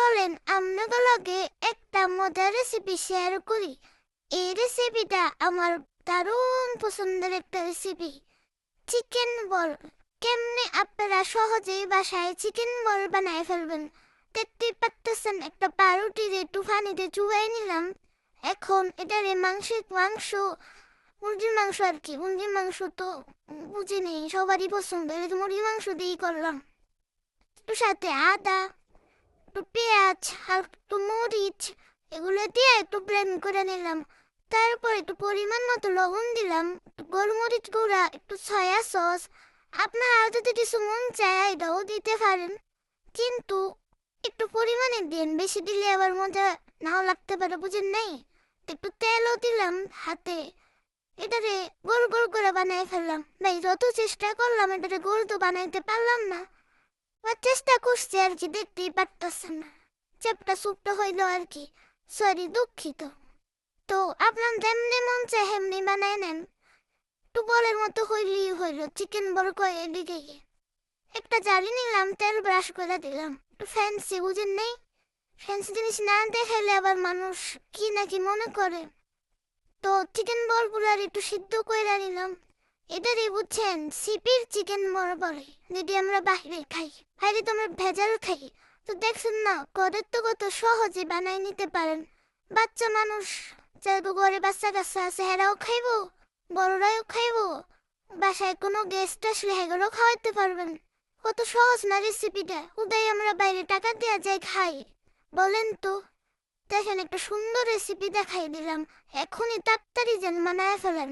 চলেন আপনাদের লগে একটা মজার রেসিপি শেয়ার করি। এই রেসিপিটা আমার দারুণ পছন্দের একটা রেসিপি, চিকেন বল। কেমনে আপনারা সহজেই বাসায় চিকেন বল বানায় ফেলবেন দেখতেই পারতেছেন। একটা পাউরুটির একটু পানিতে চুবাই নিলাম। এখন এটারে মাংস মুরগির মাংস আর কি, মুরগির মাংস তো বুঝি নেই সবারই পছন্দ, এটা মুরগির মাংস দিয়েই করলাম। একটু সাথে আদা, একটু পেঁয়াজ আর একটু মরিচ, এগুলো দিয়ে একটু ব্লেন্ড করে নিলাম। তারপর একটু পরিমাণ মতো লবণ দিলাম, একটু গোলমরিচ গুঁড়া, একটু সয়া সস। আপনারা যদি কিছু মন চায় এটাও দিতে পারেন, কিন্তু একটু পরিমাণে দিন, বেশি দিলে আবার মজা নাও লাগতে পারে, বুঝেন নাই। একটু তেলও দিলাম হাতে। এটারে গোল গোল করে বানাই ফেললাম। ভাই যত চেষ্টা করলাম এটারে গোল তো বানাইতে পারলাম না, বা চেষ্টা করছি আর কি, দেখতেই পারতেছেন না। চ্যাপটা সুপটা হইলো আর কি, সরি দুঃখিত। তো আপনার যেমনি মন চায় হেমনি বানায় নেন। একটু বলের মতো হইলেই হইলো, চিকেন বল কয় এদিকে। একটা জালি নিলাম, তেল ব্রাশ করে দিলাম, একটু ফ্যান্সি, বুঝেন নেই। ফ্যান্সি জিনিস না দেখাইলে আবার মানুষ কি নাকি মনে করে। তো চিকেন বল গুলার একটু সিদ্ধ করে নিলাম। এটারই বুঝছেন সিপির চিকেন বল বলে, যদি আমরা বাইরে খাই। বাইরে তো আমরা ভেজাল খাই। তো দেখছেন না কদের তো কত সহজে বানাই নিতে পারেন। বাচ্চা মানুষ, যেহেতু ঘরে বাচ্চা কাচ্চা আছে, হেরাও খাইবো, বড়রাও খাইবো। বাসায় কোনো গেস্ট আসলে হেগুলো খাওয়াইতে পারবেন। কত সহজ না রেসিপিটা, উদয় আমরা বাইরে টাকা দেওয়া যায় খাই। বলেন তো। দেখেন একটা সুন্দর রেসিপি দেখাই দিলাম, এখনই তাড়াতাড়ি যেন বানায় ফেলেন।